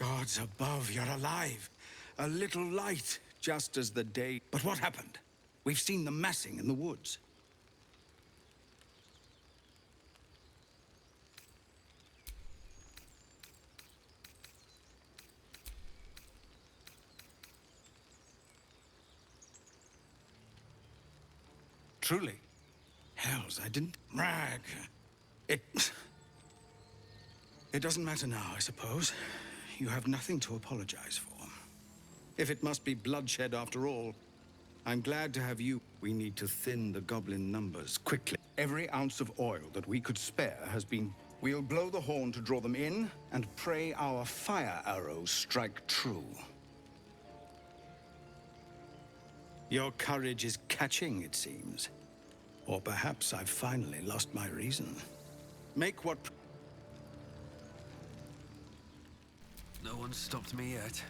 Gods above, you're alive. A little light, just as the day... But what happened? We've seen them massing in the woods. Truly? Hells, I didn't... Rag. It doesn't matter now, I suppose. You have nothing to apologize for. If it must be bloodshed after all, I'm glad to have you. We need to thin the goblin numbers quickly. Every ounce of oil that we could spare has been... We'll blow the horn to draw them in, and pray our fire arrows strike true. Your courage is catching, it seems. Or perhaps I've finally lost my reason. Make what... No one's stopped me yet.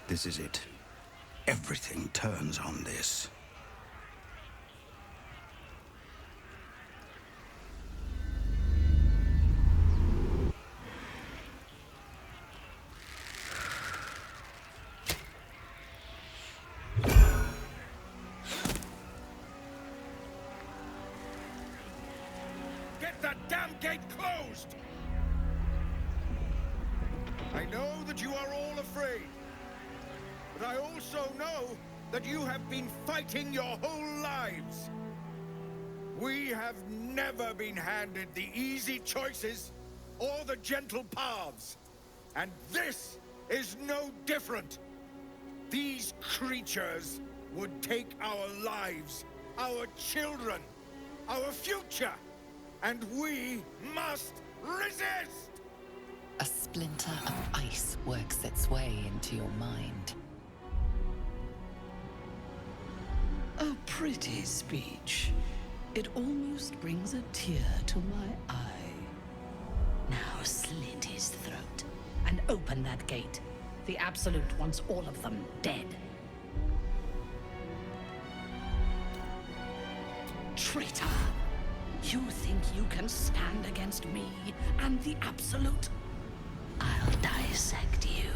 This is it. Everything turns on this. Get that damn gate closed! I know that you are all afraid. But I also know that you have been fighting your whole lives. We have never been handed the easy choices or the gentle paths. And this is no different. These creatures would take our lives, our children, our future, and we must resist! A splinter of ice works its way into your mind. A pretty speech. It almost brings a tear to my eye. Now slit his throat and open that gate. The Absolute wants all of them dead. Traitor! You think you can stand against me and the Absolute? I'll dissect you.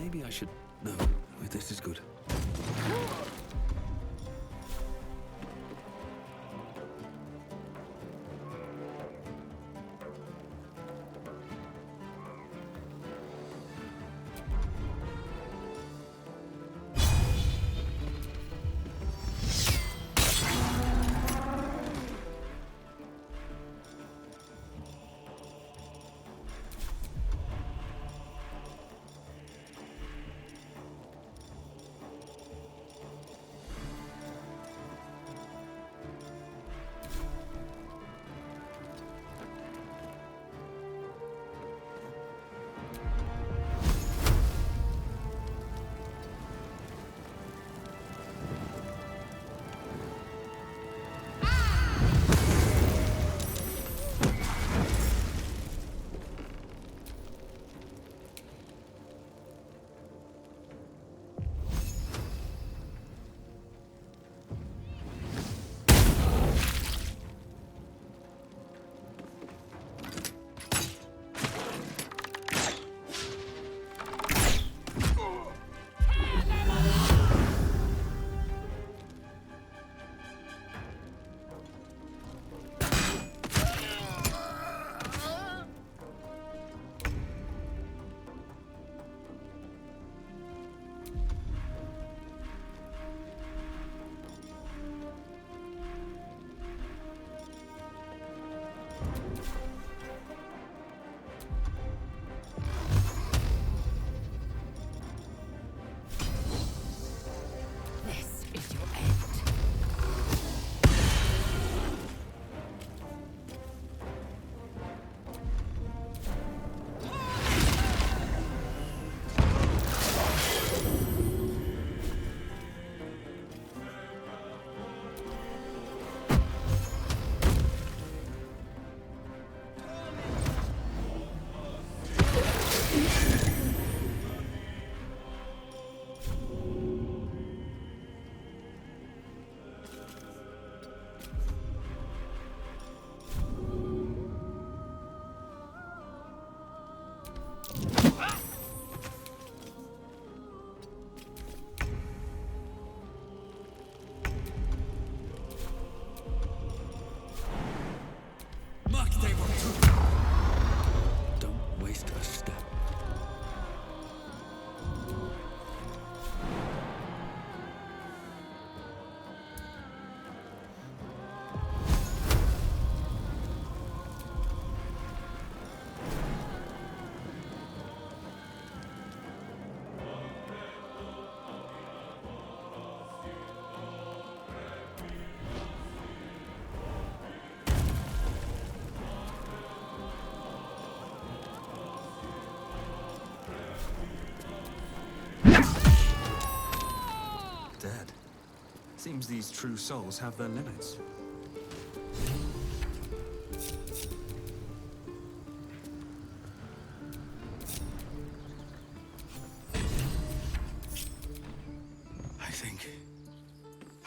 Maybe I should... No, this is good. Don't waste a step. Dead. Seems these true souls have their limits.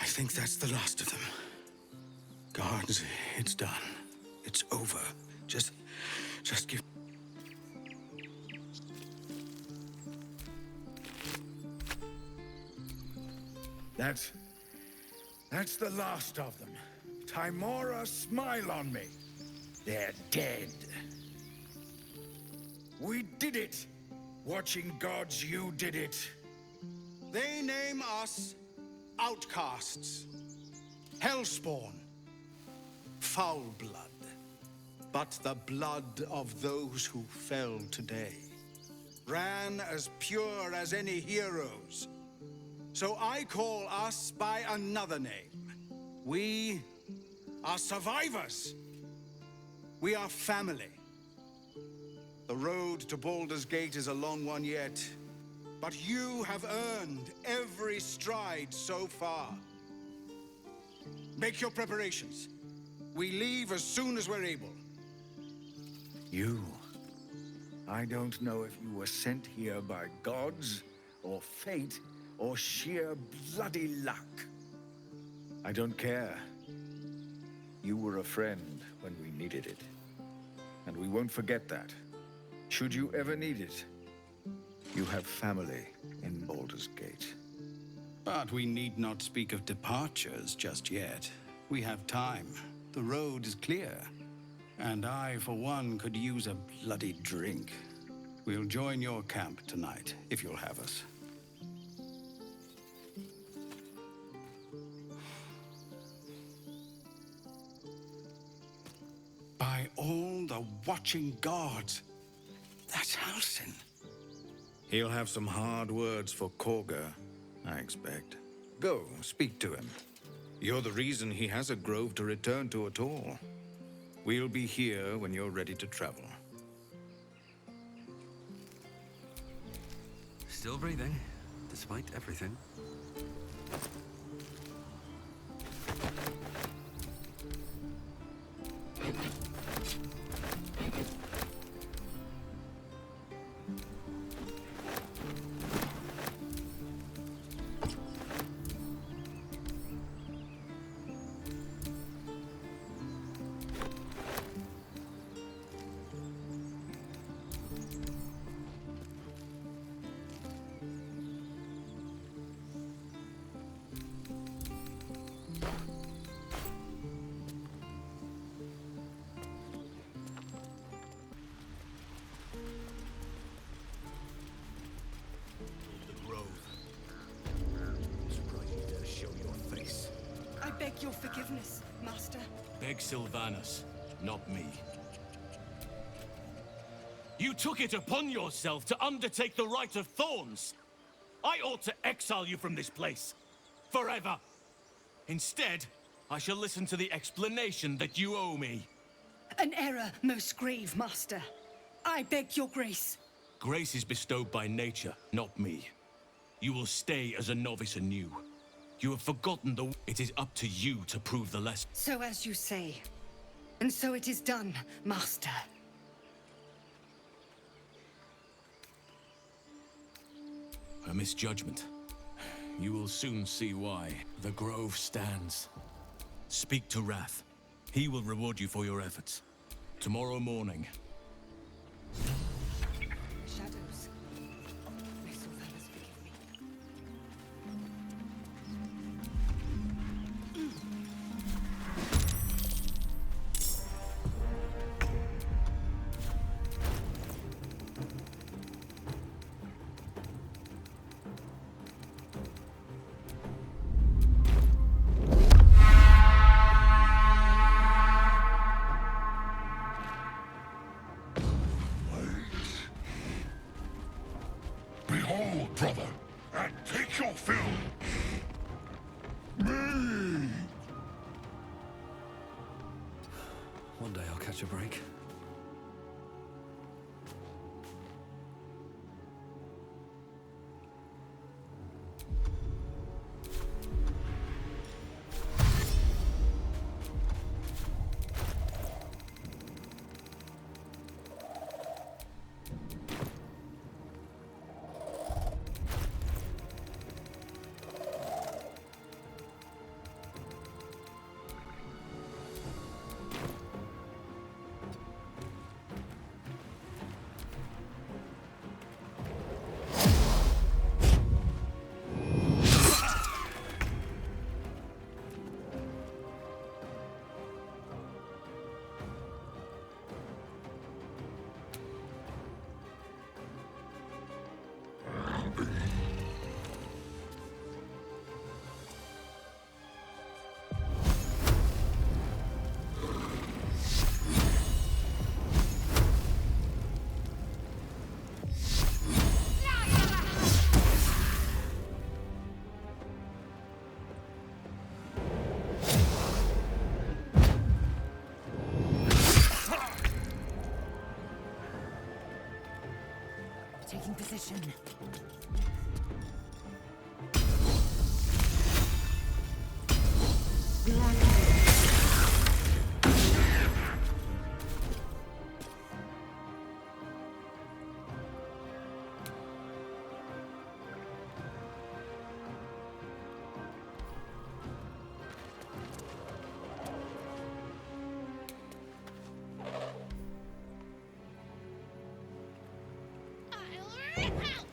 I think that's the last of them. Guards, it's done. It's over. Just give... That's the last of them. Timora, smile on me. They're dead. We did it. Watching gods, you did it. They name us outcasts, hellspawn, foul blood, but the blood of those who fell today ran as pure as any heroes. So I call us by another name. We are survivors. We are family. The road to Baldur's Gate is a long one yet, but you have earned every stride so far. Make your preparations. We leave as soon as we're able. You? I don't know if you were sent here by gods, or fate, or sheer bloody luck. I don't care. You were a friend when we needed it. And we won't forget that. Should you ever need it, You have family in Baldur's Gate. But we need not speak of departures just yet. We have time. The road is clear. And I, for one, could use a bloody drink. We'll join your camp tonight, if you'll have us. By all the watching gods, that's Halsin. He'll have some hard words for Korga, I expect. Go, speak to him. You're the reason he has a grove to return to at all. We'll be here when you're ready to travel. Still breathing, despite everything. I beg your forgiveness, Master. Beg Sylvanus, not me. You took it upon yourself to undertake the Rite of Thorns. I ought to exile you from this place. Forever. Instead, I shall listen to the explanation that you owe me. An error most grave, Master. I beg your grace. Grace is bestowed by nature, not me. You will stay as a novice anew. You have forgotten the... It is up to you to prove the lesson. So as you say. And so it is done, Master. A misjudgment. You will soon see why. The grove stands. Speak to Wrath. He will reward you for your efforts. Tomorrow morning. Shadows. May Sylvanus forgive me. Behold, brother, and take your fill. Me! One day I'll catch a break. Taking position. I'll rip out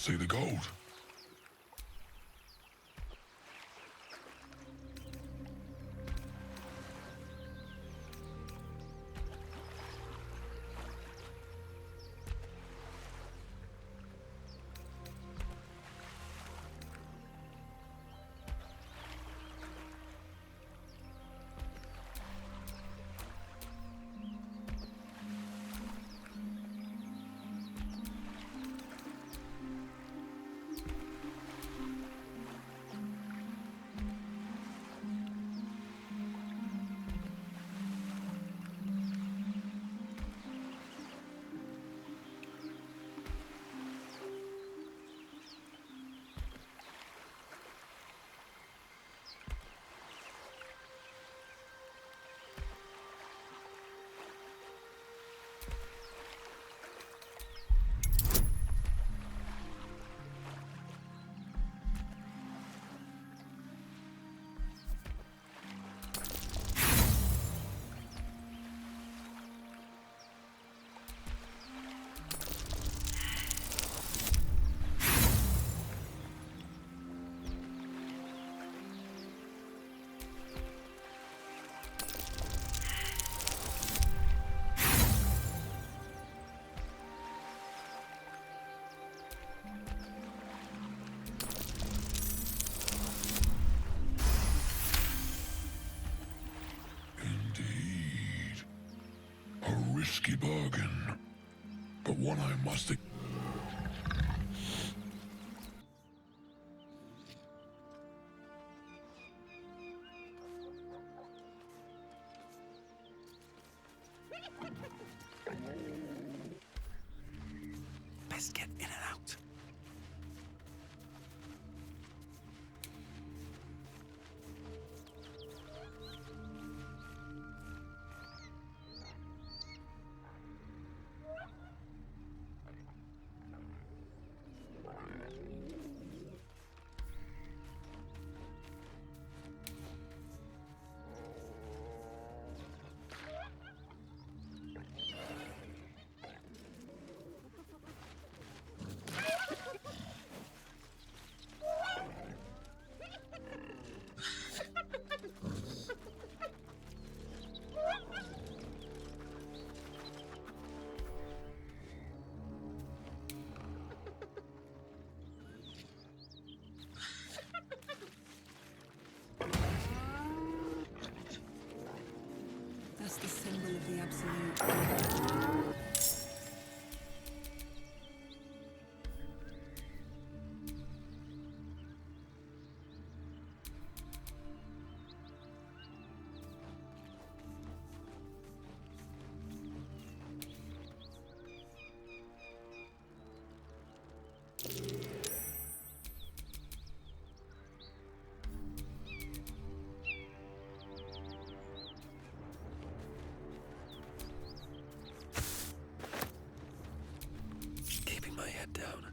see the gold. Risky bargain, but one I must... Best get in and out. That's the symbol of the absolute. Keeping my head down.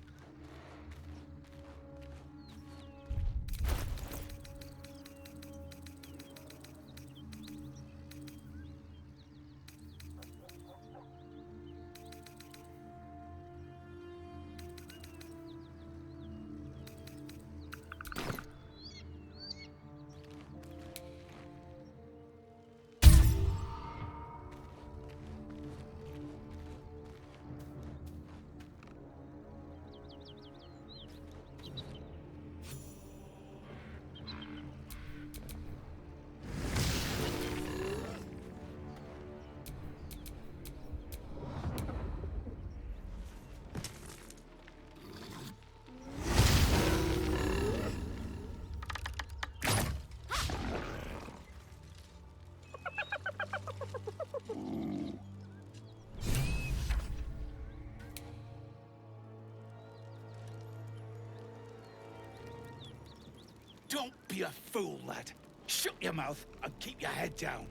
Don't be a fool, lad. Shut your mouth and keep your head down.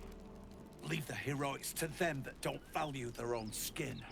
Leave the heroics to them that don't value their own skin.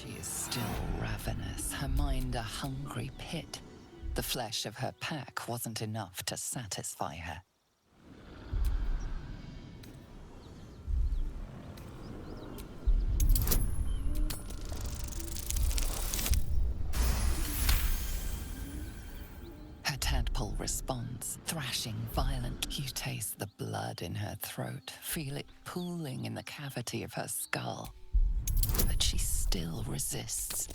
She is still ravenous, her mind a hungry pit. The flesh of her pack wasn't enough to satisfy her. Her tadpole responds, thrashing violently. You taste the blood in her throat, feel it pooling in the cavity of her skull. But she still resists.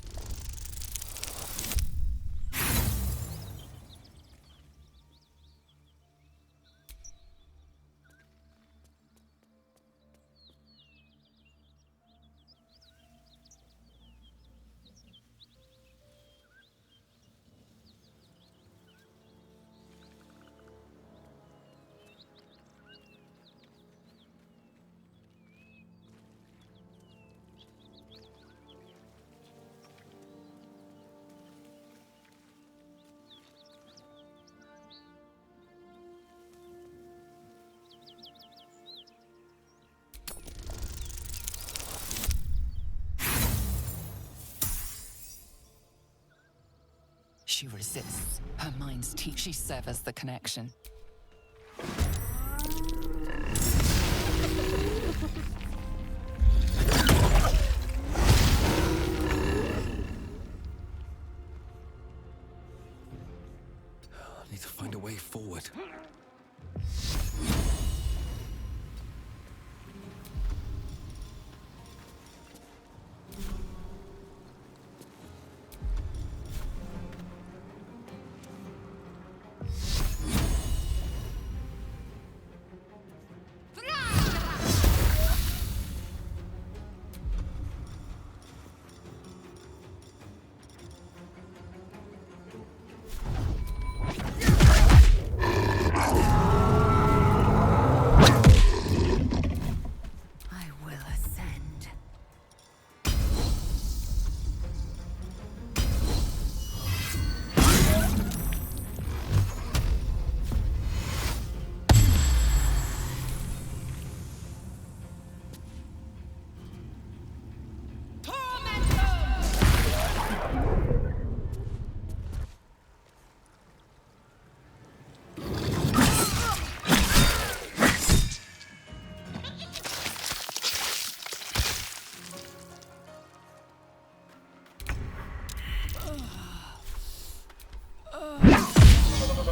She resists. Her mind's teeth. She severs the connection. I need to find a way forward.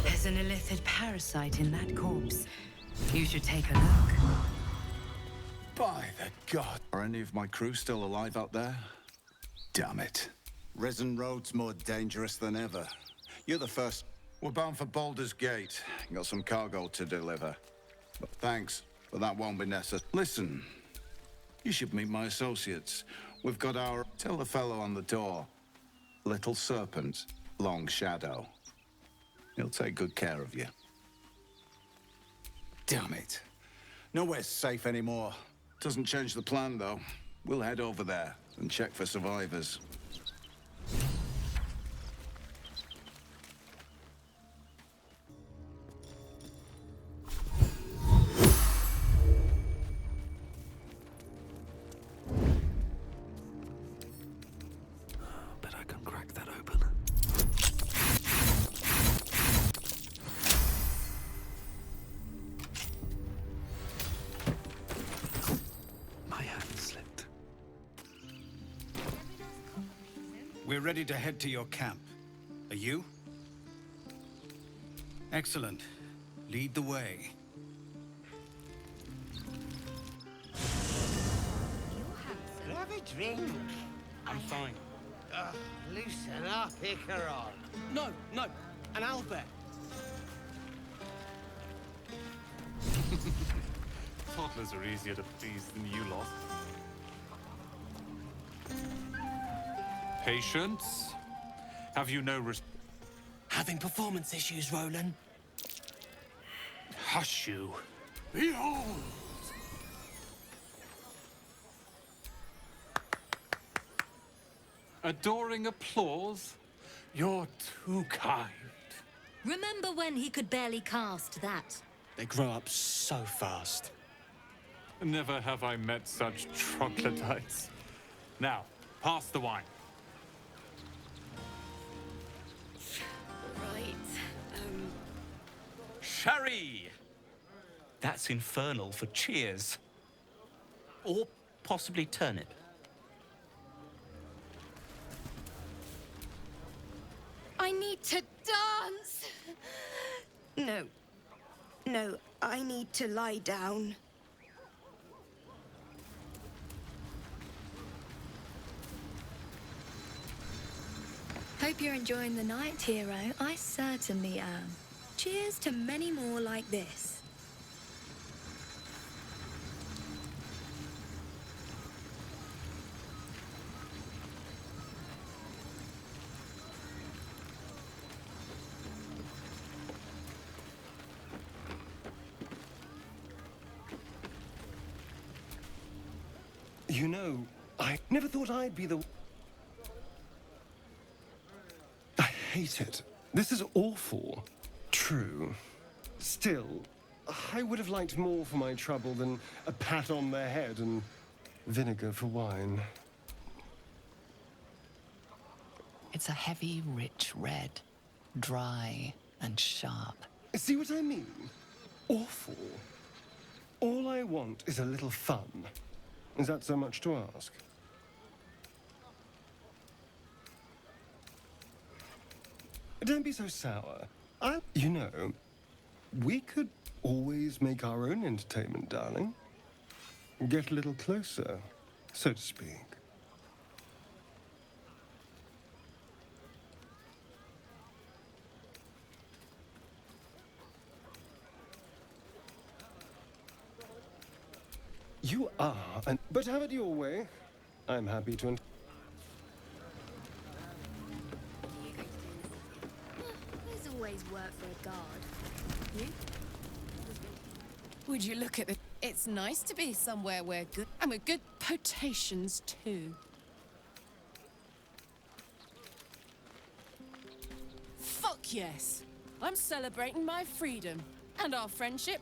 There's an illithid parasite in that corpse. You should take a look. By the god. Are any of my crew still alive out there? Damn it. Risen Road's more dangerous than ever. You're the first. We're bound for Baldur's Gate. Got some cargo to deliver. But thanks, but that won't be necessary. Listen, you should meet my associates. We've got our... Tell the fellow on the door. Little Serpent, Long Shadow. He'll take good care of you. Damn it. Nowhere's safe anymore. Doesn't change the plan, though. We'll head over there and check for survivors. Bet I can crack that open. My hand slipped. We're ready to head to your camp. Are you? Excellent. Lead the way. Have a drink. I'm fine. Loosen up, Icaron. No, no, an owlbear. Toddlers are easier to please than you lot. Patience? Have you no Having performance issues, Roland. Hush you. Behold! Adoring applause? You're too kind. Remember when he could barely cast that? They grow up so fast. Never have I met such troglodytes. Now, Pass the wine. Right. Sherry! That's infernal for cheers. Or possibly turnip. I need to dance! No. No, I need to lie down. Hope you're enjoying the night, hero. I certainly am. Cheers to many more like this. You know, I never thought I'd be the... I hate it. This is awful. True. Still, I would have liked more for my trouble than a pat on the head and vinegar for wine. It's a heavy, rich red, dry and sharp. See what I mean? Awful. All I want is a little fun. Is that so much to ask? Don't be so sour. You know, we could always make our own entertainment, darling. Get a little closer, so to speak. You are, but have it your way. I'm happy to... There's always work for a guard. You? Would you look at it? It's nice to be somewhere where good... and with good potations, too. Fuck yes! I'm celebrating my freedom, and our friendship,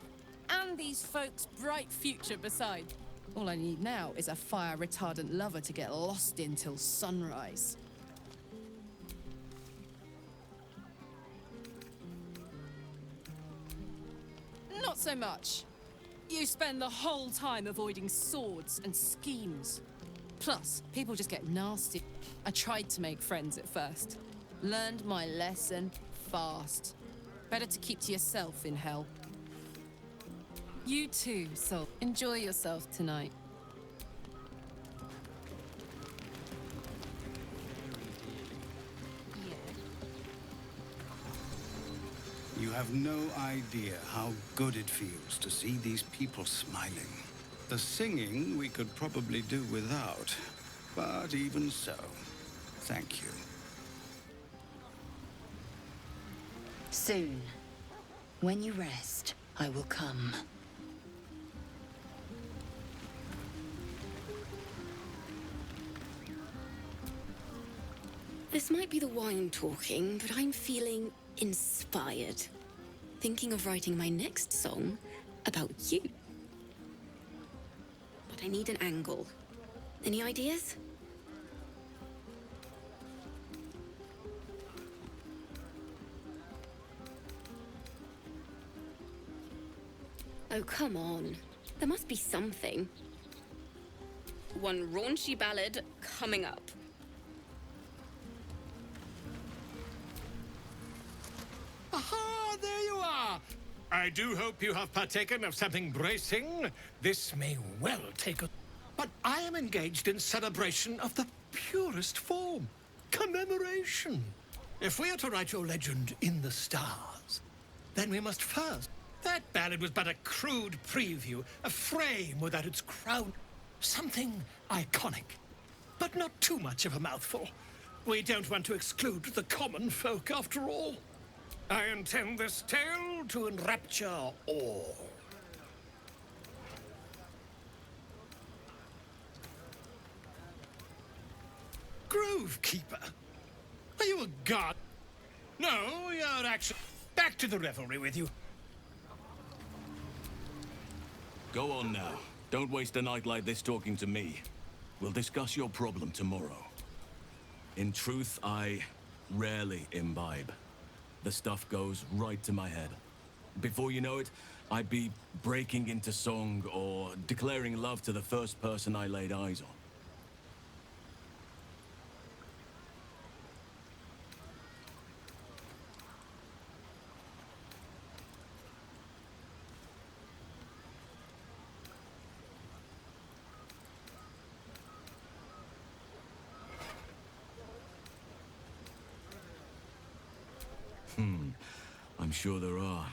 and these folks' bright future beside. All I need now is a fire-retardant lover to get lost in till sunrise. Not so much. You spend the whole time avoiding swords and schemes. Plus, people just get nasty. I tried to make friends at first. Learned my lesson fast. Better to keep to yourself in hell. You too, Sol. Enjoy yourself tonight. You have no idea how good it feels to see these people smiling. The singing we could probably do without, but even so, thank you. Soon, when you rest, I will come. This might be the wine talking, but I'm feeling inspired. Thinking of writing my next song about you. But I need an angle. Any ideas? Oh, come on. There must be something. One raunchy ballad coming up. Aha, there you are! I do hope you have partaken of something bracing. This may well take a... But I am engaged in celebration of the purest form. Commemoration. If we are to write your legend in the stars, then we must first... That ballad was but a crude preview, a frame without its crown. Something iconic, but not too much of a mouthful. We don't want to exclude the common folk after all. I intend this tale to enrapture all. Grovekeeper? Are you a god? No, you're actually... Back to the revelry with you. Go on now. Don't waste a night like this talking to me. We'll discuss your problem tomorrow. In truth, I rarely imbibe. The stuff goes right to my head. Before you know it, I'd be breaking into song or declaring love to the first person I laid eyes on. I'm sure there are.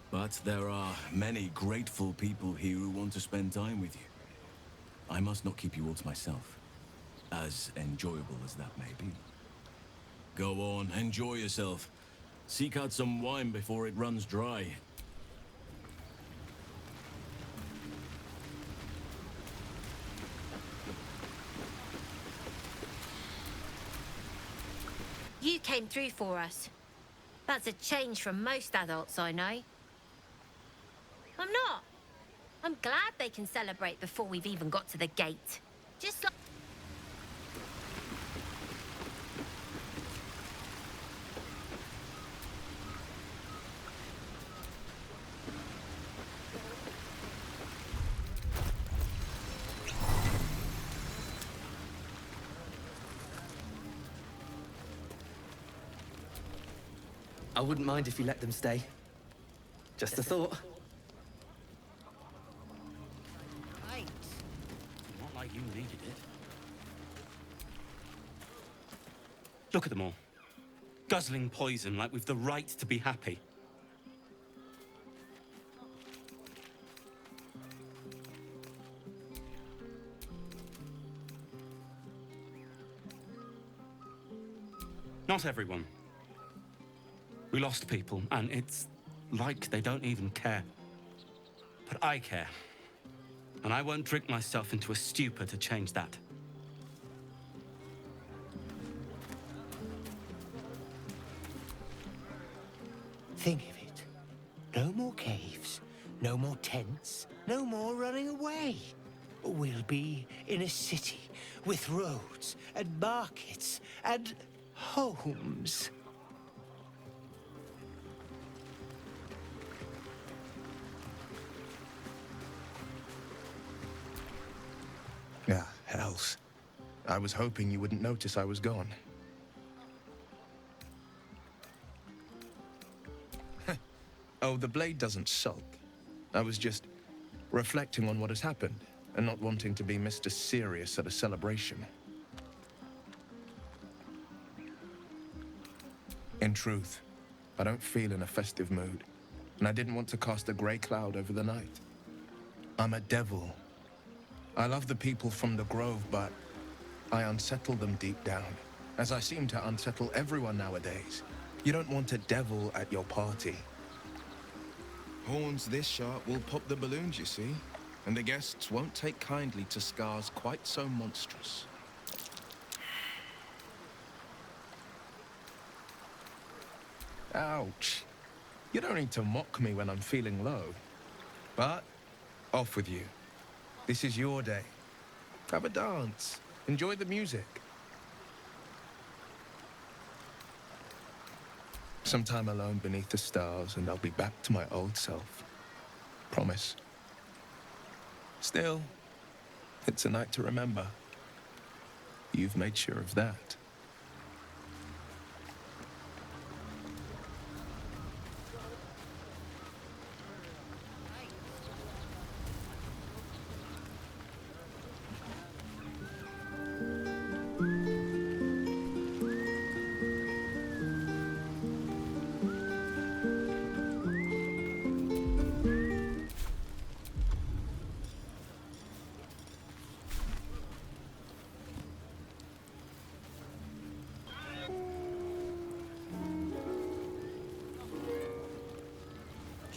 But there are many grateful people here who want to spend time with you. I must not keep you all to myself, as enjoyable as that may be. Go on, enjoy yourself. Seek out some wine before it runs dry. You came through for us. That's a change from most adults I know. I'm not. I'm glad they can celebrate before we've even got to the gate. Just like... I wouldn't mind if you let them stay. Just a thought. Right. Not like you needed it. Look at them all. Guzzling poison like we've the right to be happy. Not everyone. We lost people, and it's like they don't even care. But I care. And I won't drink myself into a stupor to change that. Think of it. No more caves, no more tents, no more running away. We'll be in a city with roads and markets and homes. Ah, hells. I was hoping you wouldn't notice I was gone. Oh, the blade doesn't sulk. I was just reflecting on what has happened and not wanting to be Mr. Serious at a celebration. In truth, I don't feel in a festive mood, and I didn't want to cast a grey cloud over the night. I'm a devil. I love the people from the Grove, but I unsettle them deep down, as I seem to unsettle everyone nowadays. You don't want a devil at your party. Horns this sharp will pop the balloons, you see, and the guests won't take kindly to scars quite so monstrous. Ouch. You don't need to mock me when I'm feeling low. But off with you. This is your day. Have a dance. Enjoy the music. Some time alone beneath the stars, and I'll be back to my old self. Promise. Still, it's a night to remember. You've made sure of that.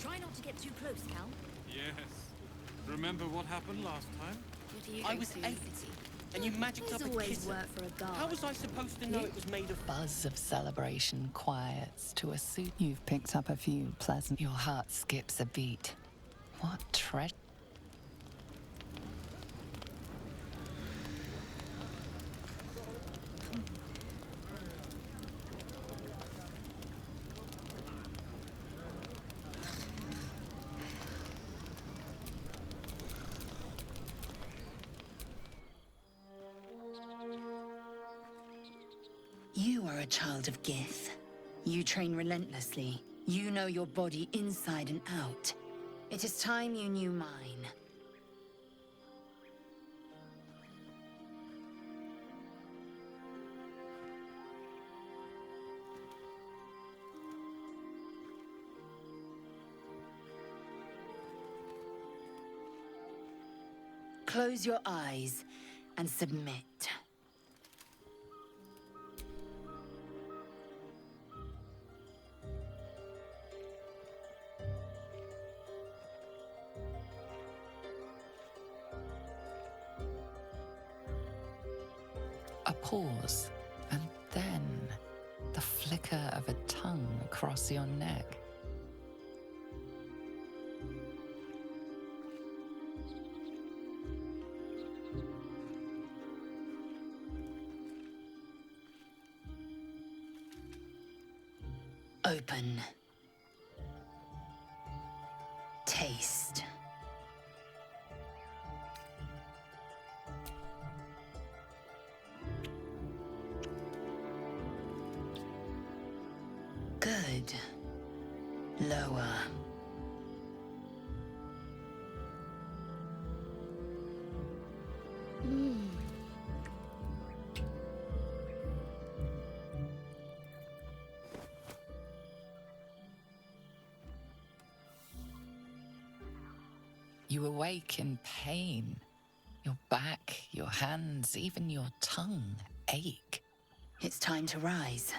Try not to get too close, Cal. Yes. Remember what happened last time? I was 8, and you magicked up a always kisser. work for a guard. How was I supposed to know it was made of... Buzz of celebration quiets to a suit. You've picked up a few pleasant. Your heart skips a beat. What treasure? You are a child of Gith. You train relentlessly. You know your body inside and out. It is time you knew mine. Close your eyes and submit. A pause, and then the flicker of a tongue across your neck. Open. Taste. Good. Lower. You awake in pain. Your back, your hands, even your tongue ache. It's time to rise.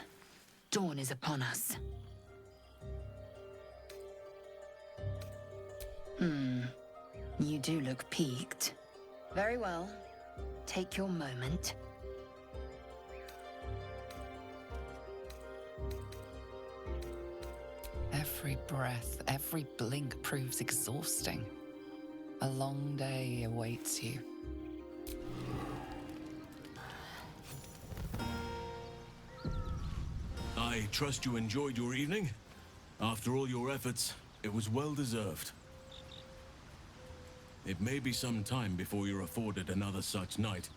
Dawn is upon us. You do look peaked. Very well. Take your moment. Every breath, every blink proves exhausting. A long day awaits you. I trust you enjoyed your evening. After all your efforts, it was well deserved. It may be some time before you're afforded another such night.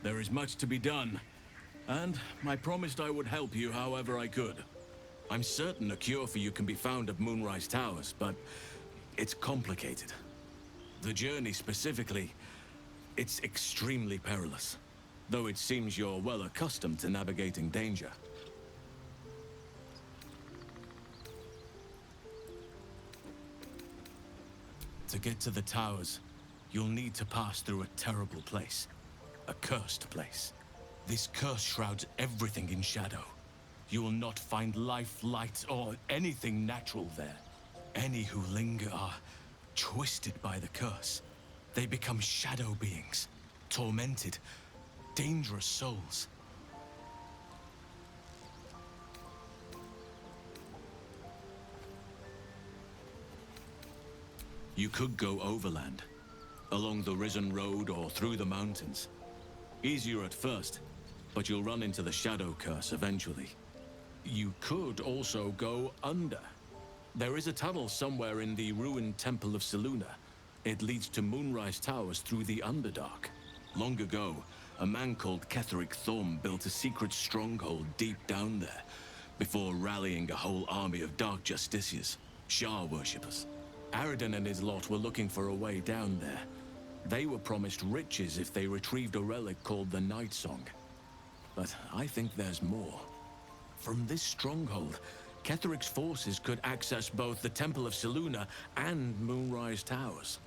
There is much to be done, and I promised I would help you however I could. I'm certain a cure for you can be found at Moonrise Towers, but it's complicated. The journey specifically, it's extremely perilous, though it seems you're well accustomed to navigating danger. To get to the towers, you'll need to pass through a terrible place. A cursed place. This curse shrouds everything in shadow. You will not find life, light, or anything natural there. Any who linger are twisted by the curse. They become shadow beings, tormented, dangerous souls. You could go overland, along the Risen Road or through the mountains. Easier at first, but you'll run into the Shadow Curse eventually. You could also go under. There is a tunnel somewhere in the ruined Temple of Selûne. It leads to Moonrise Towers through the Underdark. Long ago, a man called ꉂꉂ built a secret stronghold deep down there, before rallying a whole army of Dark Justiciars, Shah worshippers. Aradin and his lot were looking for a way down there. They were promised riches if they retrieved a relic called the Night Song. But I think there's more. From this stronghold, ꉂꉂ's forces could access both the Temple of Selûne and Moonrise Towers.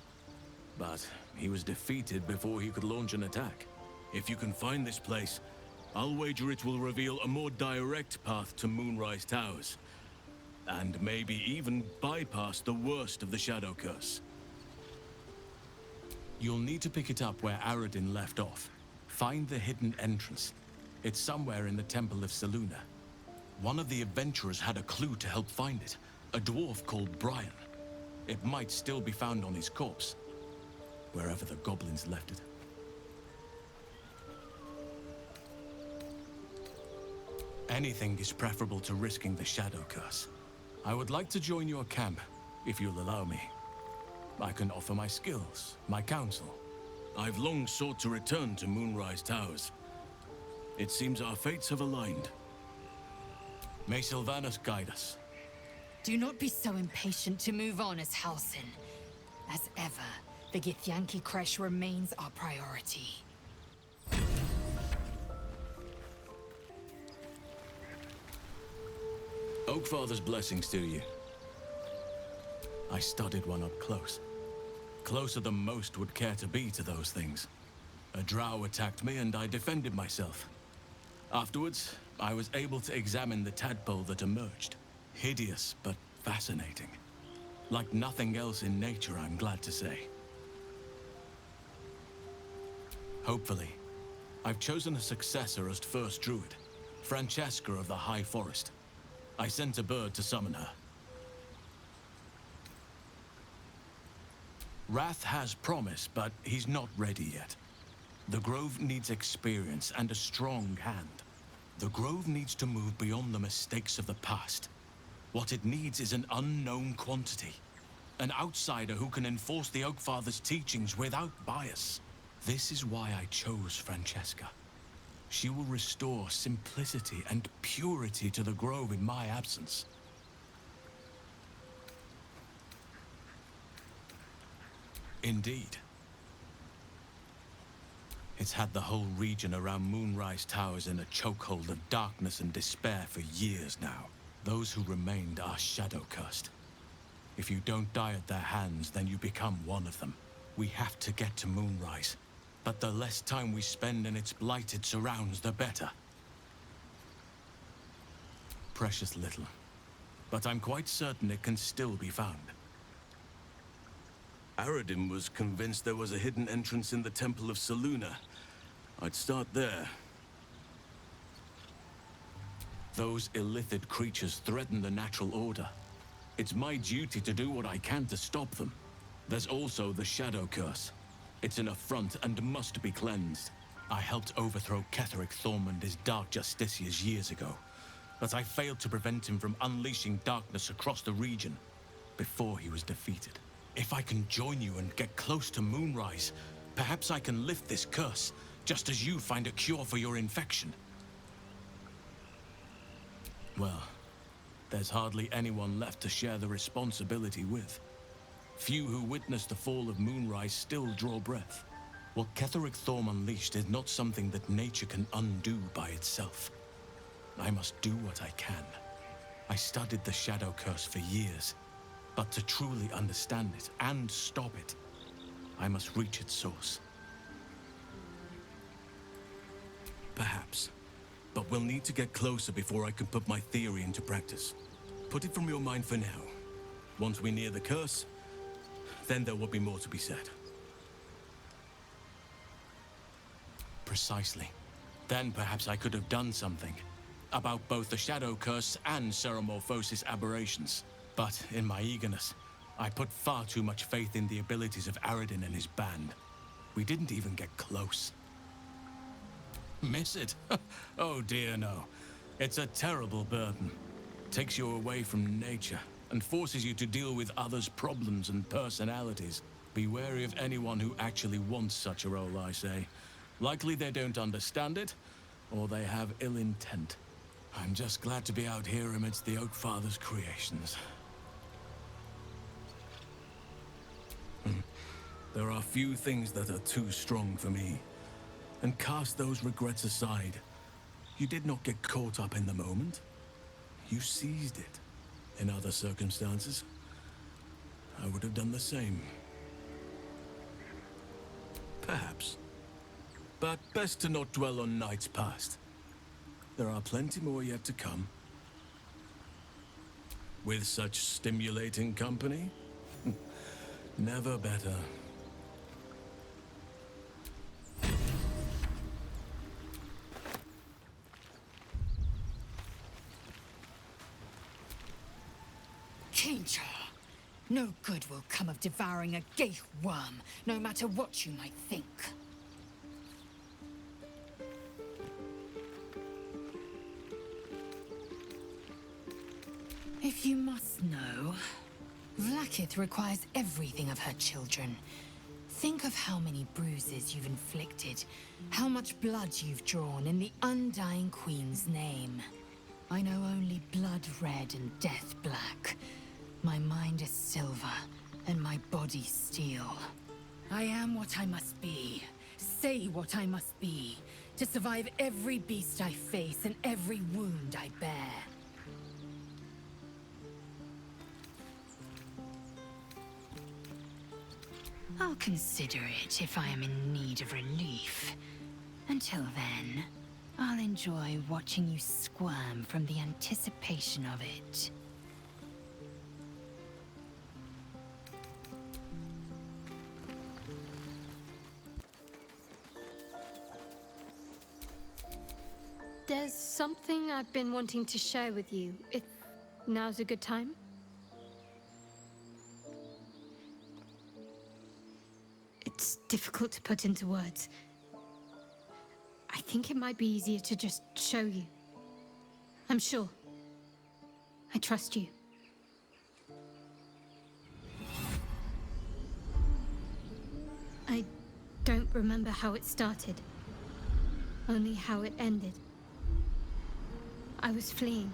But he was defeated before he could launch an attack. If you can find this place, I'll wager it will reveal a more direct path to Moonrise Towers. And maybe even bypass the worst of the Shadow Curse. You'll need to pick it up where Aradin left off. Find the hidden entrance. It's somewhere in the Temple of Selûne. One of the adventurers had a clue to help find it. A dwarf called Brian. It might still be found on his corpse, wherever the goblins left it. Anything is preferable to risking the Shadow Curse. I would like to join your camp, if you'll allow me. I can offer my skills, my counsel. I've long sought to return to Moonrise Towers. It seems our fates have aligned. May Sylvanus guide us. Do not be so impatient to move on as Halsin. As ever, the Githyanki Kresh remains our priority. Oakfather's blessings to you. I studied one up close. Closer than most would care to be to those things. A drow attacked me and I defended myself. Afterwards, I was able to examine the tadpole that emerged. Hideous, but fascinating. Like nothing else in nature, I'm glad to say. Hopefully, I've chosen a successor as first druid, Francesca of the High Forest. I sent a bird to summon her. Wrath has promise, but he's not ready yet. The Grove needs experience and a strong hand. The Grove needs to move beyond the mistakes of the past. What it needs is an unknown quantity. An outsider who can enforce the Oakfather's teachings without bias. This is why I chose Francesca. She will restore simplicity and purity to the Grove in my absence. Indeed. It's had the whole region around Moonrise Towers in a chokehold of darkness and despair for years now. Those who remained are shadow-cursed. If you don't die at their hands, then you become one of them. We have to get to Moonrise. But the less time we spend in its blighted surrounds, the better. Precious little. But I'm quite certain it can still be found. Aradin was convinced there was a hidden entrance in the Temple of Selûne. I'd start there. Those illithid creatures threaten the natural order. It's my duty to do what I can to stop them. There's also the Shadow Curse. It's an affront and must be cleansed. I helped overthrow Ketheric Thorm and his Dark Justiciars years ago, but I failed to prevent him from unleashing darkness across the region before he was defeated. If I can join you and get close to Moonrise, perhaps I can lift this curse, just as you find a cure for your infection. Well, there's hardly anyone left to share the responsibility with. Few who witnessed the fall of Moonrise still draw breath. What Ketheric Thorm unleashed is not something that nature can undo by itself. I must do what I can. I studied the Shadow Curse for years, but to truly understand it and stop it, I must reach its source. Perhaps, but we'll need to get closer before I can put my theory into practice. Put it from your mind for now. Once we near the curse, then there will be more to be said. Precisely. Then perhaps I could have done something about both the Shadow Curse and Ceramorphosis aberrations. But in my eagerness, I put far too much faith in the abilities of Aradin and his band. We didn't even get close. Miss it? Oh dear, no. It's a terrible burden. Takes you away from nature and forces you to deal with others' problems and personalities. Be wary of anyone who actually wants such a role, I say. Likely they don't understand it, or they have ill intent. I'm just glad to be out here amidst the Oakfather's creations. There are few things that are too strong for me. And cast those regrets aside. You did not get caught up in the moment. You seized it. In other circumstances, I would have done the same. Perhaps. But best to not dwell on nights past. There are plenty more yet to come. With such stimulating company, never better. Danger! No good will come of devouring a gaith worm, no matter what you might think. If you must know, Vlaakith requires everything of her children. Think of how many bruises you've inflicted, how much blood you've drawn in the undying Queen's name. I know only blood red and death black. My mind is silver, and my body steel. I am what I must be, say what I must be, to survive every beast I face and every wound I bear. I'll consider it if I am in need of relief. Until then, I'll enjoy watching you squirm from the anticipation of it. There's something I've been wanting to share with you, if now's a good time. It's difficult to put into words. I think it might be easier to just show you. I'm sure. I trust you. I don't remember how it started, only how it ended. I was fleeing.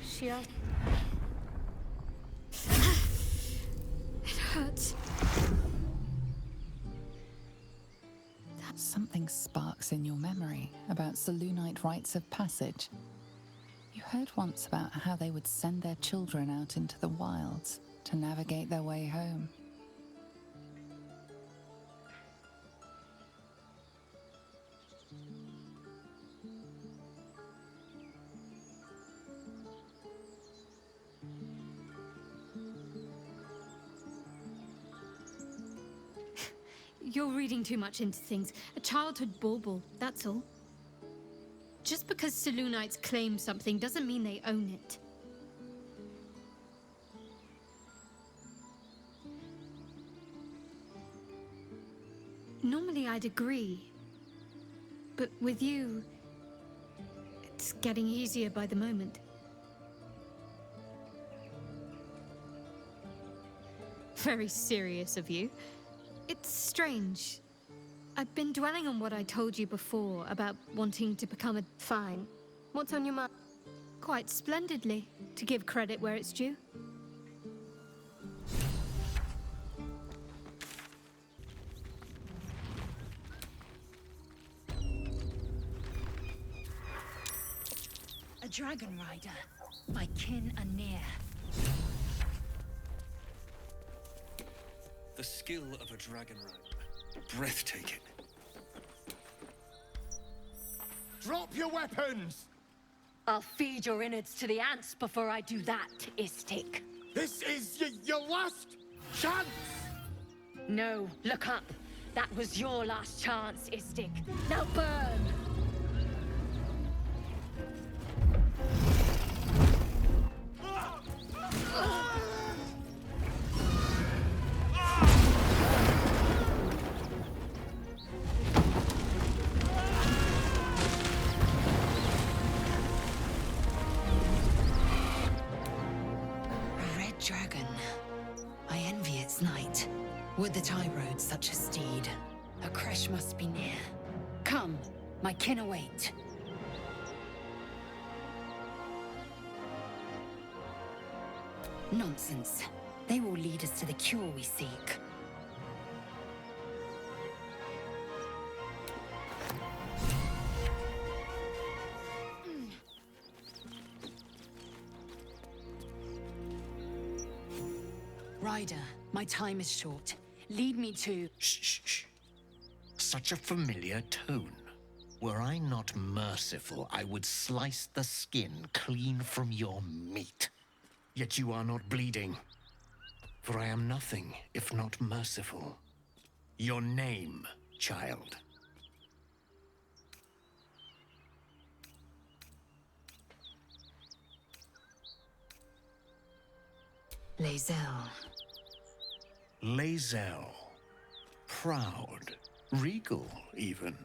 She asked... It hurts. Something sparks in your memory about Selûnite rites of passage. You heard once about how they would send their children out into the wilds to navigate their way home. You're reading too much into things. A childhood bauble, that's all. Just because Selûnites claim something doesn't mean they own it. Normally I'd agree. But with you, it's getting easier by the moment. Very serious of you. It's strange. I've been dwelling on what I told you before about wanting to become a... Fine. What's on your mind? Quite splendidly, to give credit where it's due. A dragon rider. My kin are near. The skill of a dragon rider. Breathtaking. Drop your weapons! I'll feed your innards to the ants before I do that, Istik. This is your last chance! No, look up. That was your last chance, Istik. Now burn! Dragon. I envy its knight. Would that I rode such a steed. A crash must be near. Come, my kin await. Nonsense. They will lead us to the cure we seek. Ryder, my time is short. Lead me to... Shh. Such a familiar tone. Were I not merciful, I would slice the skin clean from your meat. Yet you are not bleeding. For I am nothing if not merciful. Your name, child. Lae'zel. Lae'zel. Proud. Regal, even.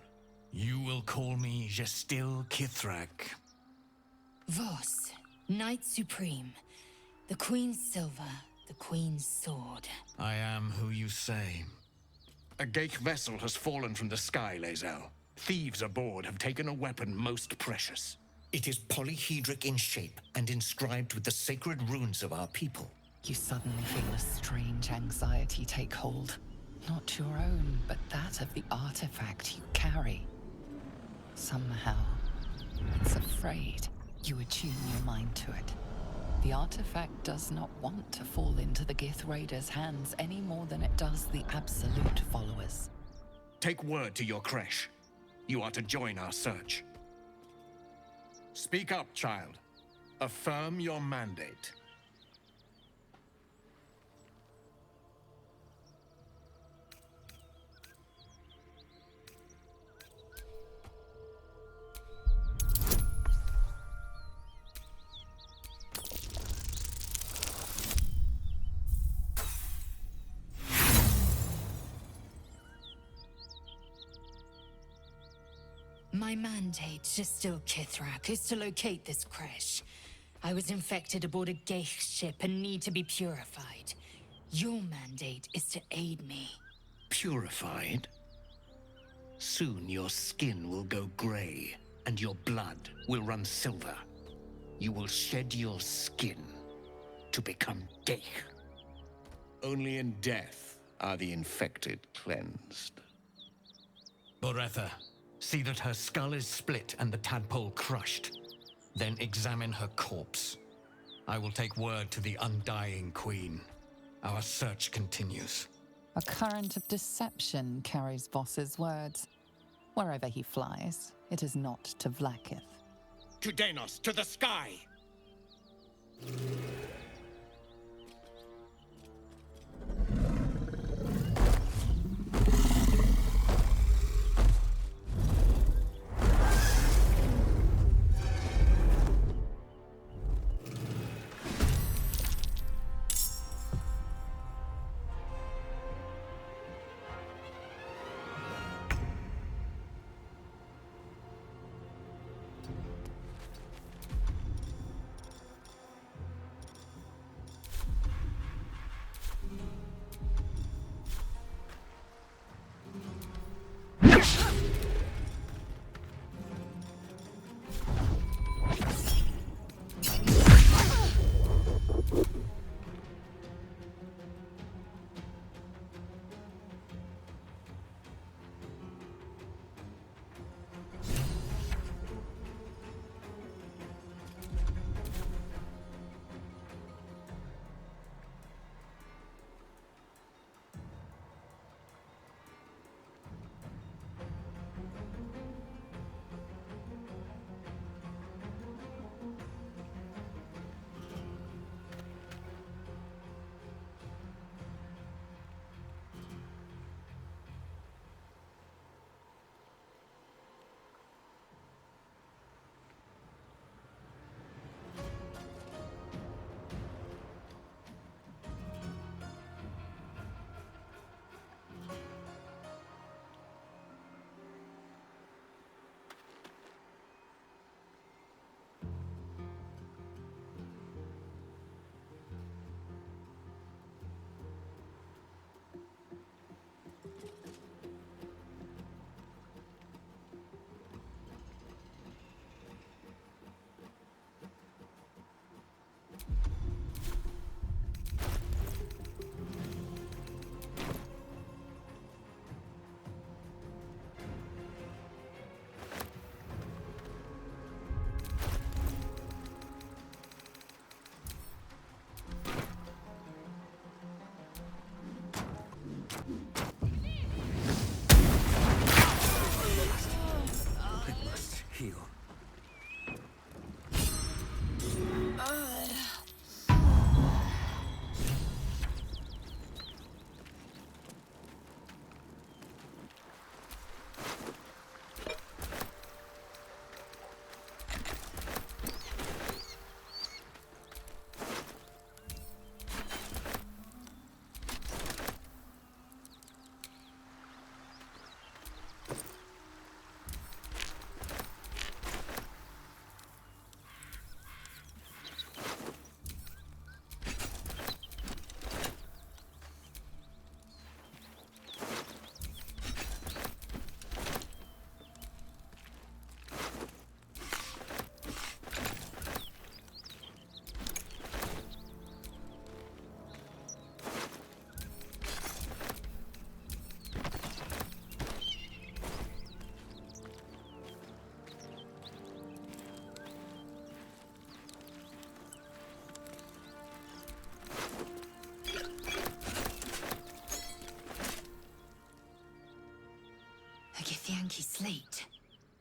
You will call me Gestil Kithrak. Voss, Knight Supreme. The Queen's silver, the Queen's sword. I am who you say. A Geich vessel has fallen from the sky, Lae'zel. Thieves aboard have taken a weapon most precious. It is polyhedric in shape and inscribed with the sacred runes of our people. You suddenly feel a strange anxiety take hold. Not your own, but that of the artifact you carry. Somehow, it's afraid. You attune your mind to it. The artifact does not want to fall into the Gith Raiders' hands any more than it does the Absolute followers. Take word to your creche. You are to join our search. Speak up, child. Affirm your mandate. My mandate, Gestil Kithrak, is to locate this creche. I was infected aboard a Geich ship and need to be purified. Your mandate is to aid me. Purified? Soon your skin will go grey, and your blood will run silver. You will shed your skin to become Geich. Only in death are the infected cleansed. Boretha, see that her skull is split and the tadpole crushed. Then examine her corpse. I will take word to the Undying Queen. Our search continues. A current of deception carries Voss's words. Wherever he flies, it is not to Vlaakith. To Danos, to the sky!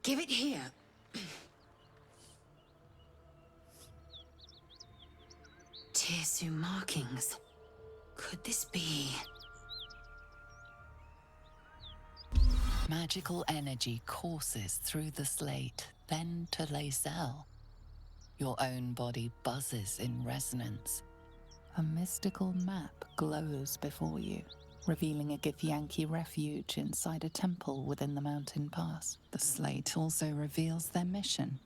Give it here. Tearsu markings. Could this be... Magical energy courses through the slate, then to Lae'zel. Your own body buzzes in resonance. A mystical map glows before you, revealing a Githyanki refuge inside a temple within the mountain pass. The slate also reveals their mission: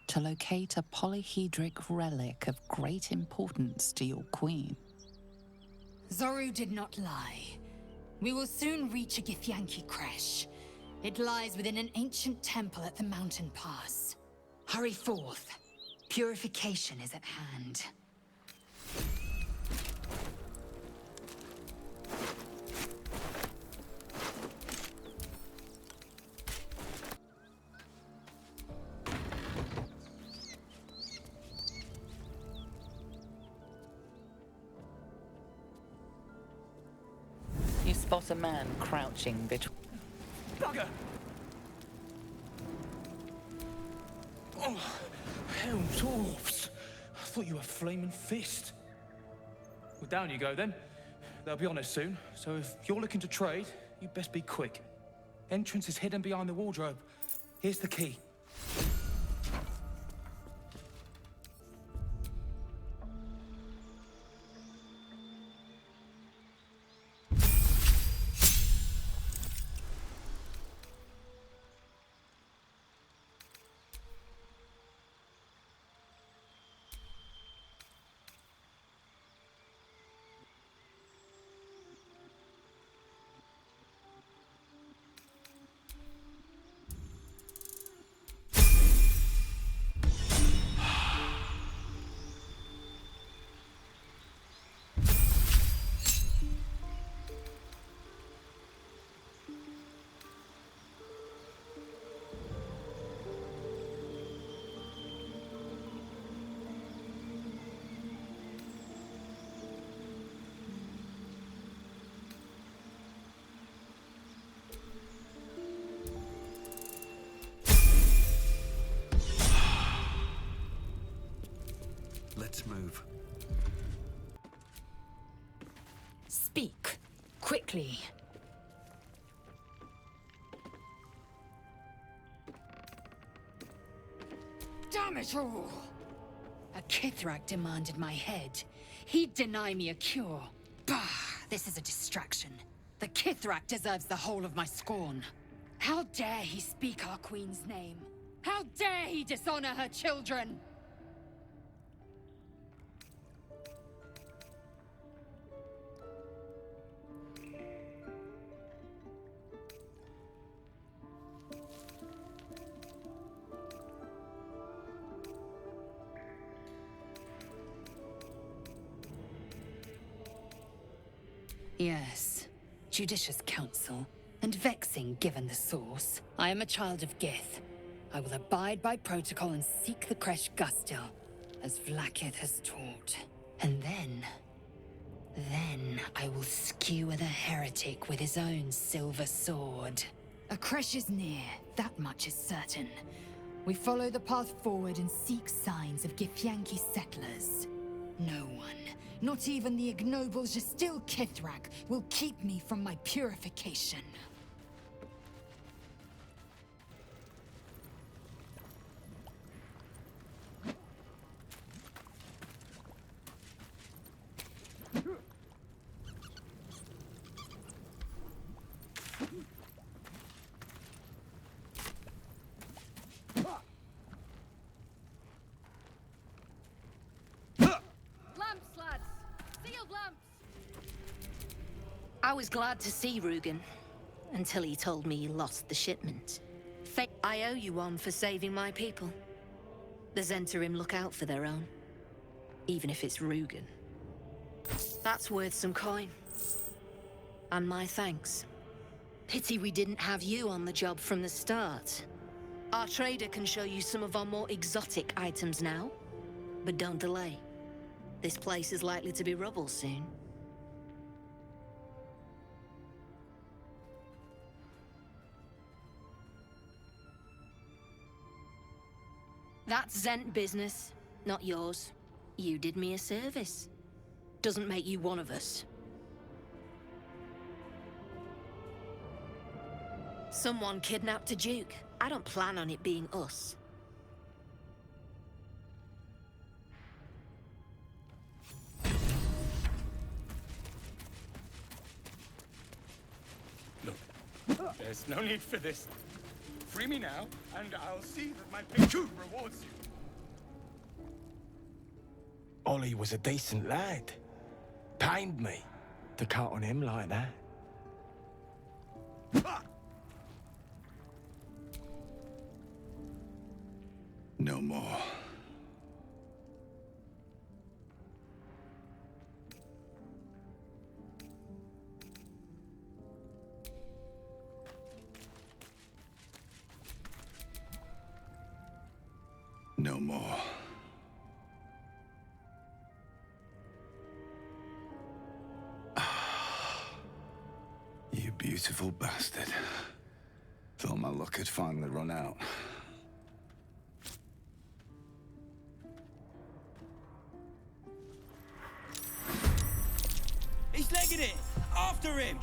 to locate a polyhedric relic of great importance to your queen. Zoru did not lie. We will soon reach a Githyanki creche. It lies within an ancient temple at the mountain pass. Hurry forth. Purification is at hand. You spot a man crouching between... Bugger! Oh, hell, dwarves! I thought you were Flaming Fist. Well, down you go then. They'll be on us soon, so if you're looking to trade, you best be quick. Entrance is hidden behind the wardrobe. Here's the key. Let's move. Speak. Quickly. Damn it all! A Kithrak demanded my head. He'd deny me a cure. Bah! This is a distraction. The Kithrak deserves the whole of my scorn. How dare he speak our queen's name? How dare he dishonor her children? Yes, judicious counsel, and vexing given the source. I am a child of Gith. I will abide by protocol and seek the Kresh Gustil, as Vlaakith has taught. And then I will skewer the heretic with his own silver sword. A Kresh is near, that much is certain. We follow the path forward and seek signs of Githyanki settlers. No one, not even the ignoble Gestil Kithrak, will keep me from my purification. I was glad to see Rugen, until he told me he lost the shipment. I owe you one for saving my people. The Zentarim look out for their own, even if it's Rugen. That's worth some coin. And my thanks. Pity we didn't have you on the job from the start. Our trader can show you some of our more exotic items now. But don't delay. This place is likely to be rubble soon. That's Zent business, not yours. You did me a service. Doesn't make you one of us. Someone kidnapped a Duke. I don't plan on it being us. Look, there's no need for this. Free me now, and I'll see that my picture rewards you. Ollie was a decent lad. Pained me to cut on him like that. No more. No more. You beautiful bastard. Thought my luck had finally run out. He's legging it! After him!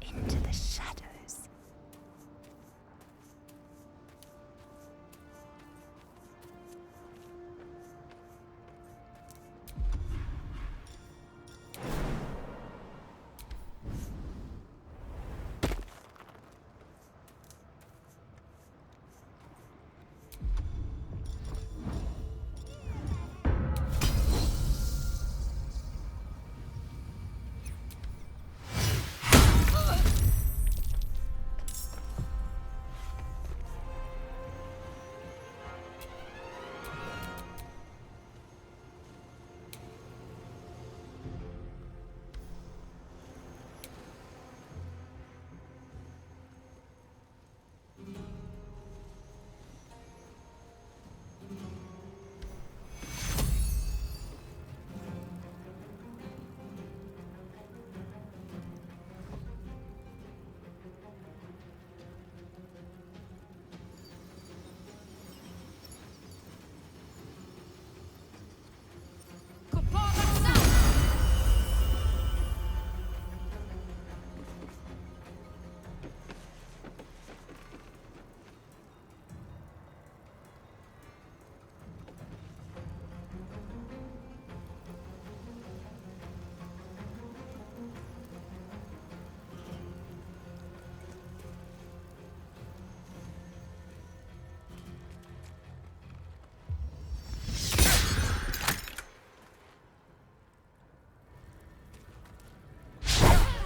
Into the shadows.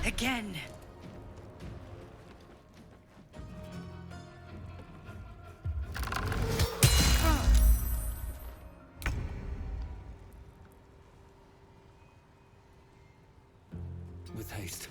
Again! With haste.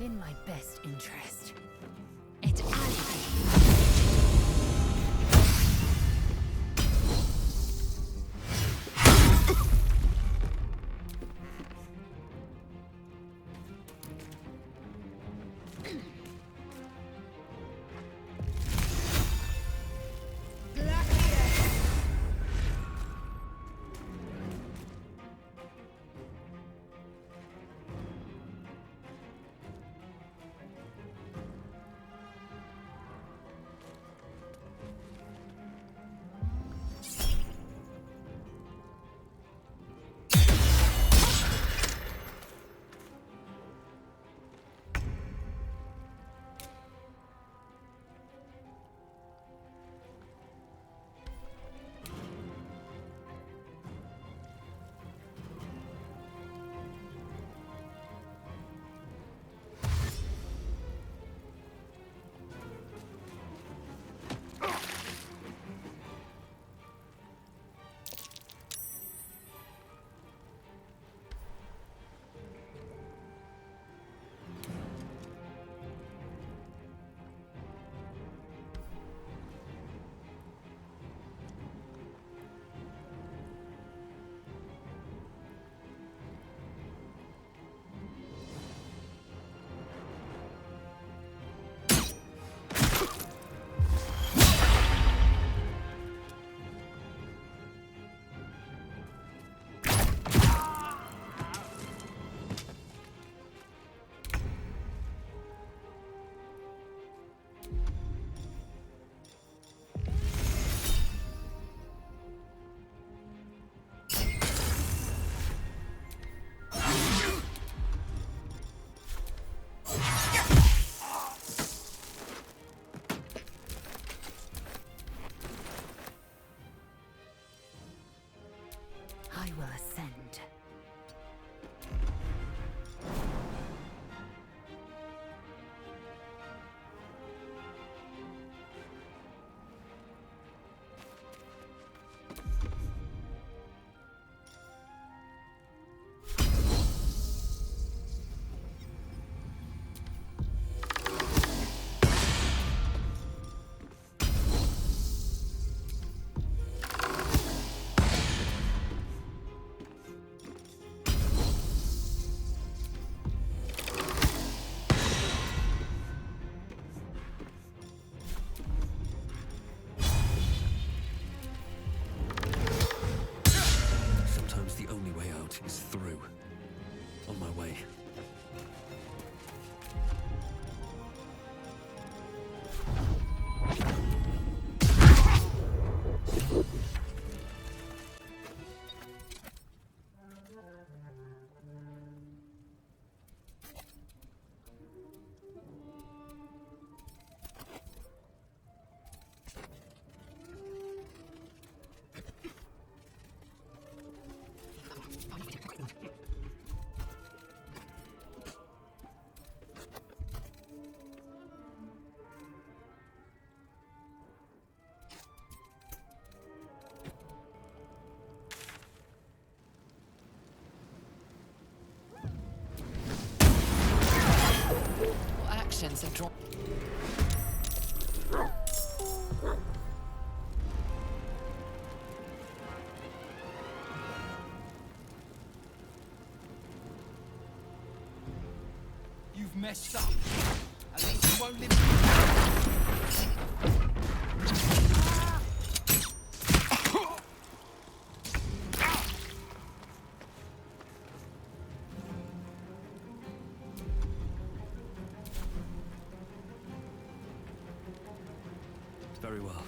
In my best interest. It's will ascend. Is through. On my way. Actions have drawn. You've messed up. At least you won't live. Very well.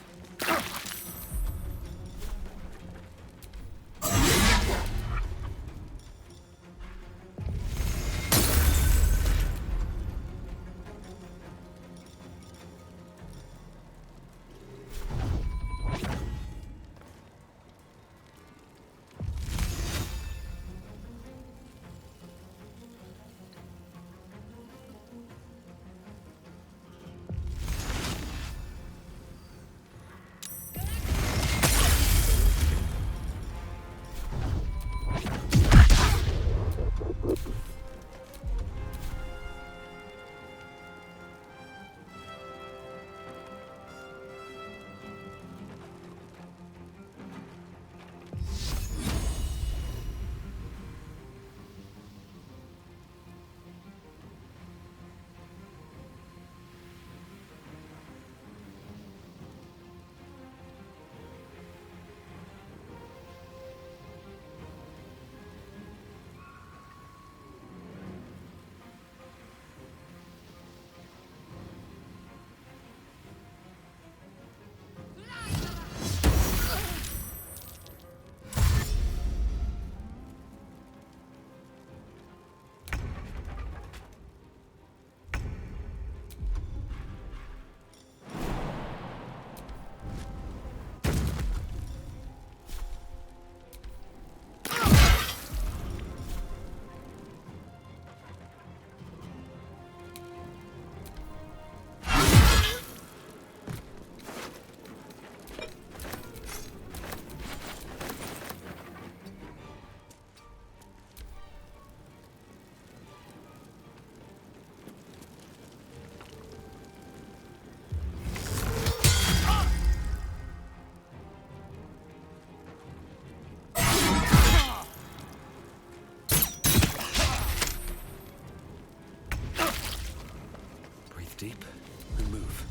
Deep and move.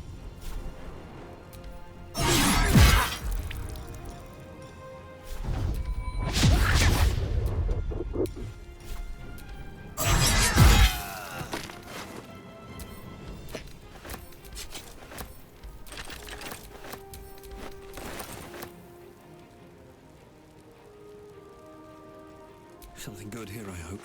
Something good here, I hope.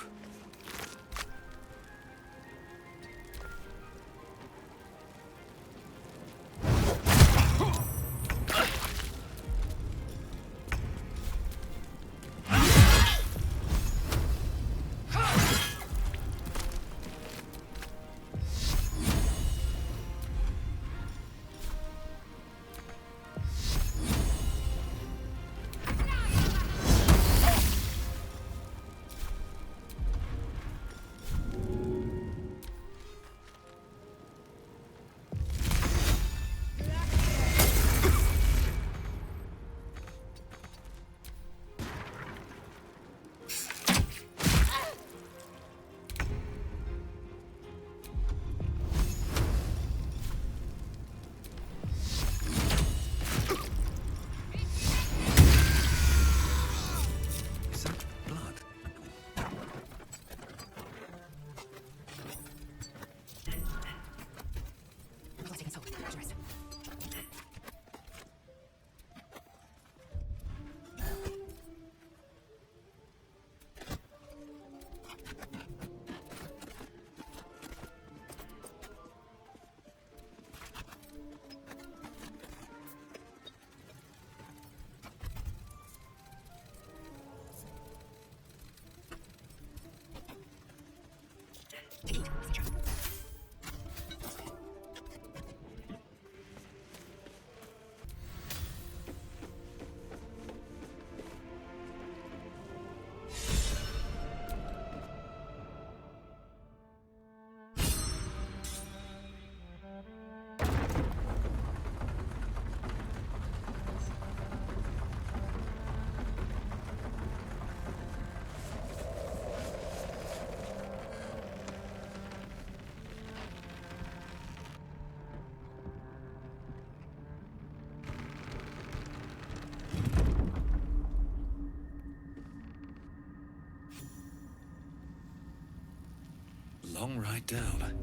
long ride down.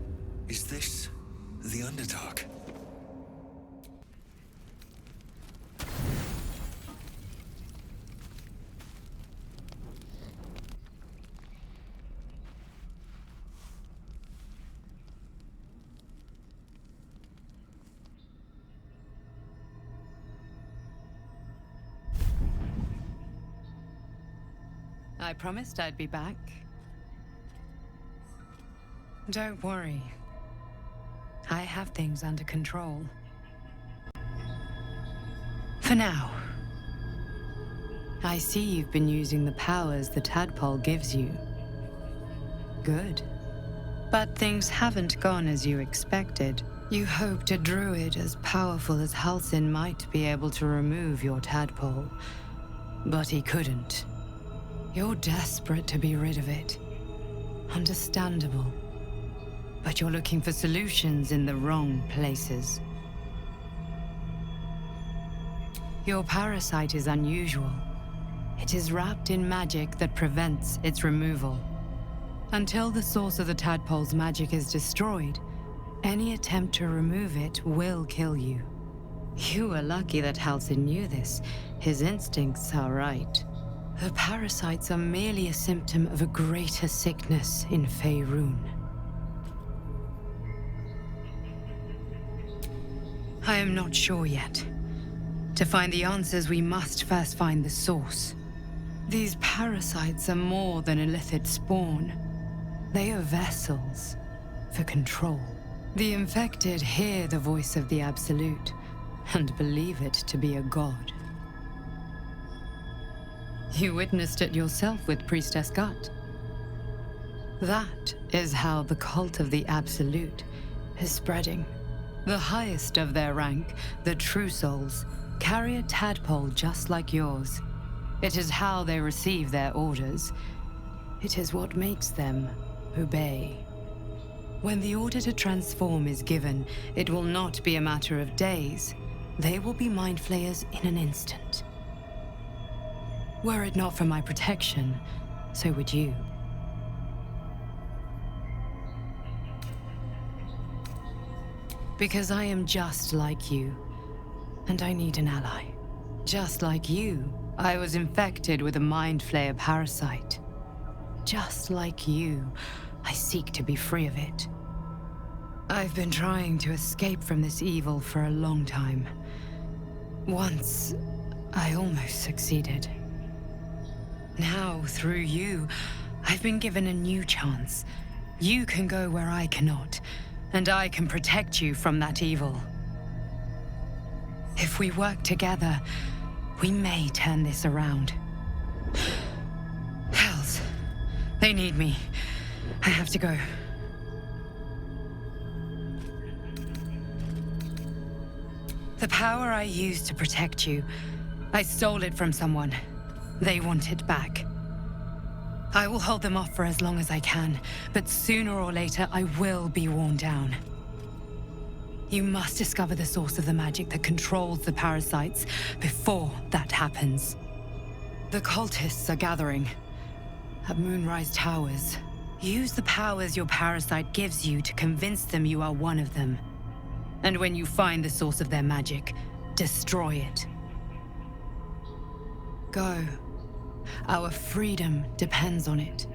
Is this the Underdark? I promised I'd be back. Don't worry. I have things under control. For now. I see you've been using the powers the tadpole gives you. Good. But things haven't gone as you expected. You hoped a druid as powerful as Halsin might be able to remove your tadpole. But he couldn't. You're desperate to be rid of it. Understandable. But you're looking for solutions in the wrong places. Your parasite is unusual. It is wrapped in magic that prevents its removal. Until the source of the tadpole's magic is destroyed, any attempt to remove it will kill you. You were lucky that Halsin knew this. His instincts are right. The parasites are merely a symptom of a greater sickness in Faerun. I am not sure yet. To find the answers, we must first find the source. These parasites are more than illithid spawn. They are vessels for control. The infected hear the voice of the Absolute and believe it to be a god. You witnessed it yourself with Priestess Gut. That is how the cult of the Absolute is spreading. The highest of their rank, the True Souls, carry a tadpole just like yours. It is how they receive their orders. It is what makes them obey. When the order to transform is given, it will not be a matter of days. They will be mind flayers in an instant. Were it not for my protection, so would you. Because I am just like you, and I need an ally. Just like you, I was infected with a Mind Flayer parasite. Just like you, I seek to be free of it. I've been trying to escape from this evil for a long time. Once, I almost succeeded. Now, through you, I've been given a new chance. You can go where I cannot, and I can protect you from that evil. If we work together, we may turn this around. Hells, they need me. I have to go. The power I used to protect you, I stole it from someone. They want it back. I will hold them off for as long as I can, but sooner or later I will be worn down. You must discover the source of the magic that controls the parasites before that happens. The cultists are gathering at Moonrise Towers. Use the powers your parasite gives you to convince them you are one of them. And when you find the source of their magic, destroy it. Go. Our freedom depends on it.